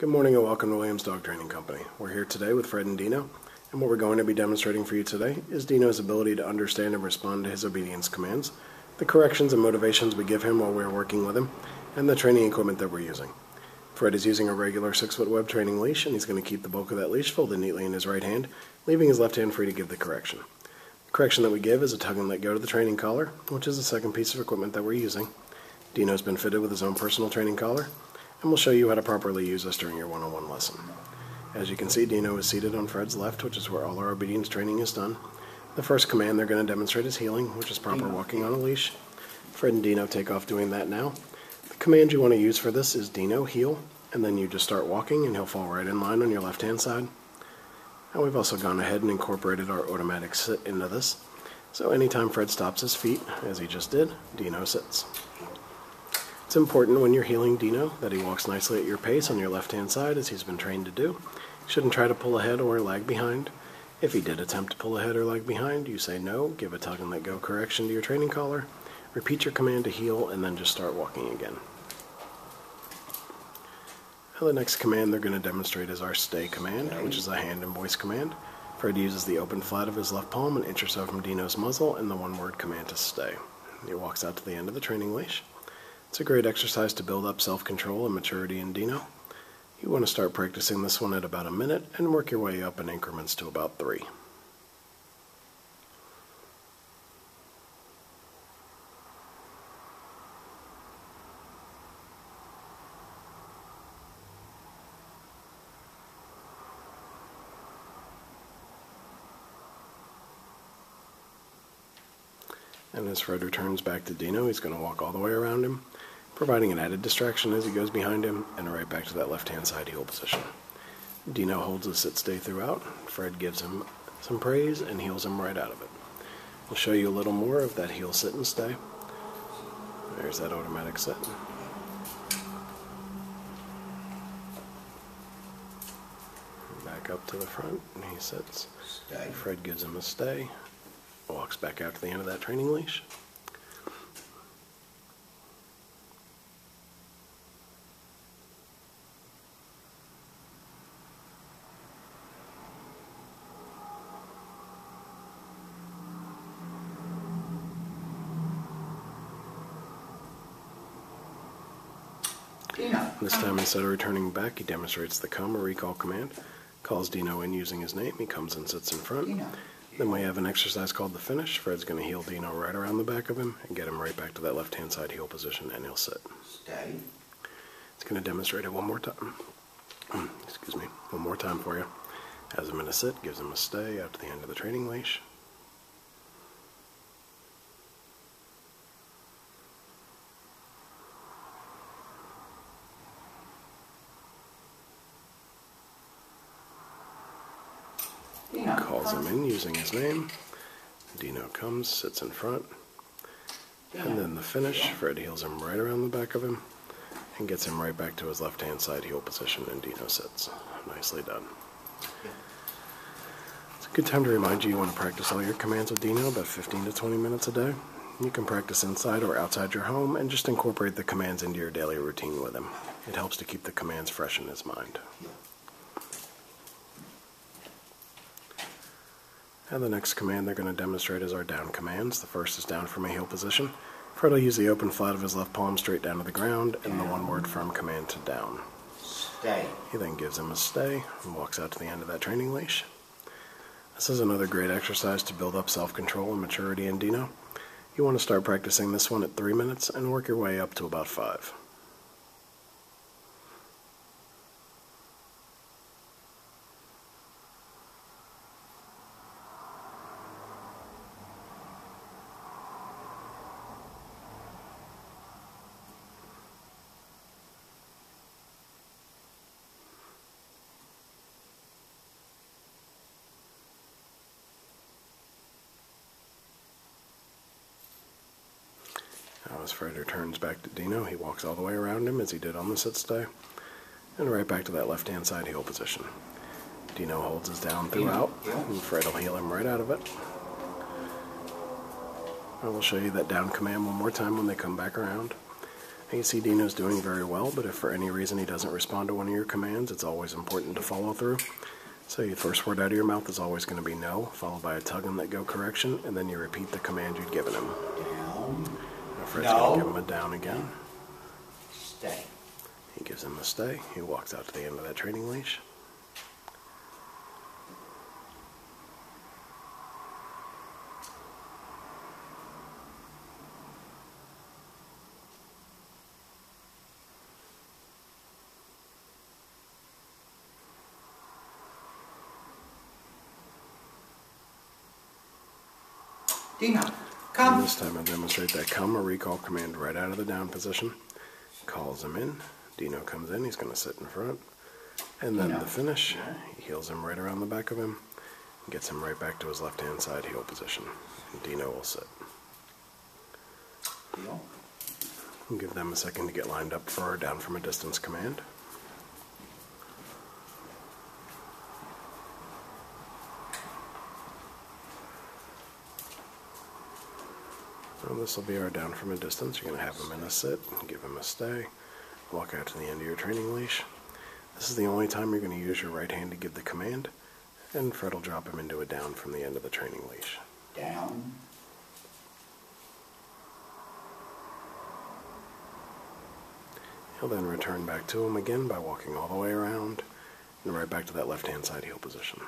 Good morning and welcome to Williams Dog Training Company. We're here today with Fred and Dino, and what we're going to be demonstrating for you today is Dino's ability to understand and respond to his obedience commands, the corrections and motivations we give him while we're working with him, and the training equipment that we're using. Fred is using a regular 6-foot web training leash, and he's going to keep the bulk of that leash folded neatly in his right hand, leaving his left hand free to give the correction. The correction that we give is a tug and let go to the training collar, which is the second piece of equipment that we're using. Dino's been fitted with his own personal training collar, and we'll show you how to properly use this during your one-on-one lesson. As you can see, Dino is seated on Fred's left, which is where all our obedience training is done. The first command they're going to demonstrate is heeling, which is proper walking on a leash. Fred and Dino take off doing that now. The command you want to use for this is Dino, heel, and then you just start walking and he'll fall right in line on your left-hand side. And we've also gone ahead and incorporated our automatic sit into this. So anytime Fred stops his feet, as he just did, Dino sits. It's important when you're heeling Dino that he walks nicely at your pace on your left-hand side as he's been trained to do. You shouldn't try to pull ahead or lag behind. If he did attempt to pull ahead or lag behind, you say no, give a tug and let go correction to your training collar, repeat your command to heel, and then just start walking again. Now the next command they're going to demonstrate is our stay command, which is a hand and voice command. Fred uses the open flat of his left palm an inch or so from Dino's muzzle and the one-word command to stay. He walks out to the end of the training leash. It's a great exercise to build up self-control and maturity in Dino. You want to start practicing this one at about a minute and work your way up in increments to about 3. And as Fred returns back to Dino, he's going to walk all the way around him, providing an added distraction as he goes behind him, and right back to that left-hand side heel position. Dino holds a sit-stay throughout. Fred gives him some praise and heels him right out of it. We'll show you a little more of that heel sit and stay. There's that automatic sit. Back up to the front, and he sits. Stay. Fred gives him a stay. Walks back out to the end of that training leash. This time, instead of returning back, he demonstrates the come or recall command, calls Dino in using his name, he comes and sits in front. Then we have an exercise called the finish. Fred's going to heel Dino right around the back of him and get him right back to that left-hand side heel position, and he'll sit. Stay. It's going to demonstrate it one more time. Excuse me, one more time for you. Has him in a sit, gives him a stay out to the end of the training leash. Calls him in using his name. Dino comes, sits in front, and then the finish. Fred heels him right around the back of him and gets him right back to his left-hand side heel position, and Dino sits. Nicely done. It's a good time to remind you want to practice all your commands with Dino about 15 to 20 minutes a day. You can practice inside or outside your home and just incorporate the commands into your daily routine with him. It helps to keep the commands fresh in his mind. And the next command they're going to demonstrate is our down commands. The first is down from a heel position. Fred will use the open flat of his left palm straight down to the ground and the one-word firm command to down. Stay. He then gives him a stay and walks out to the end of that training leash. This is another great exercise to build up self-control and maturity in Dino. You want to start practicing this one at 3 minutes and work your way up to about 5. Now as Fred returns back to Dino, he walks all the way around him as he did on the sit stay, and right back to that left-hand side heel position. Dino holds his down throughout, and Fred will heel him right out of it. I will show you that down command one more time when they come back around. You see Dino's doing very well, but if for any reason he doesn't respond to one of your commands, it's always important to follow through. So your first word out of your mouth is always going to be no, followed by a tug and let go correction, and then you repeat the command you'd given him. Down. Now Fred's going to give him a down again. Stay. He gives him a stay. He walks out to the end of that training leash. Dino, come. And this time I demonstrate that come or recall command right out of the down position. Calls him in. Dino comes in. He's going to sit in front. And then the finish, he heels him right around the back of him. Gets him right back to his left-hand side heel position. And Dino will sit. Deal. We'll give them a second to get lined up for our down from a distance command. Well, this will be our down from a distance. You're going to have him in a sit, give him a stay, walk out to the end of your training leash. This is the only time you're going to use your right hand to give the command, and Fred will drop him into a down from the end of the training leash. Down. He'll then return back to him again by walking all the way around and right back to that left-hand side heel position.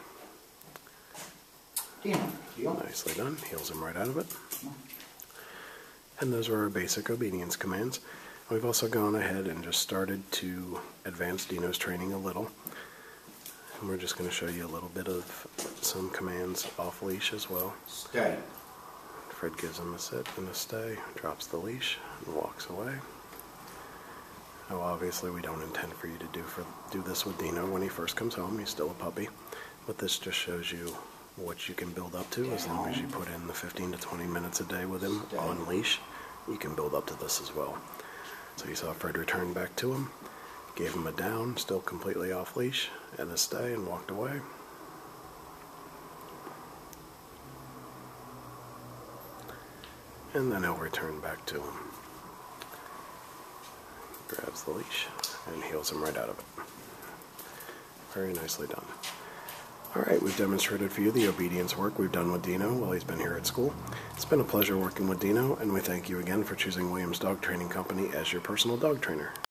Dino, deal. Nicely done. Heels him right out of it. And those are our basic obedience commands. We've also gone ahead and just started to advance Dino's training a little. And we're just going to show you a little bit of some commands off leash as well. Stay. Fred gives him a sit and a stay, drops the leash, and walks away. Now obviously we don't intend for you to do this with Dino when he first comes home. He's still a puppy. But this just shows you what you can build up to as long as you put in the 15 to 20 minutes a day with him on leash. You can build up to this as well. So you saw Fred return back to him, gave him a down, still completely off leash, and a stay, and walked away. And then he'll return back to him. Grabs the leash and heels him right out of it. Very nicely done. Alright, we've demonstrated for you the obedience work we've done with Dino while he's been here at school. It's been a pleasure working with Dino, and we thank you again for choosing Williams Dog Training Company as your personal dog trainer.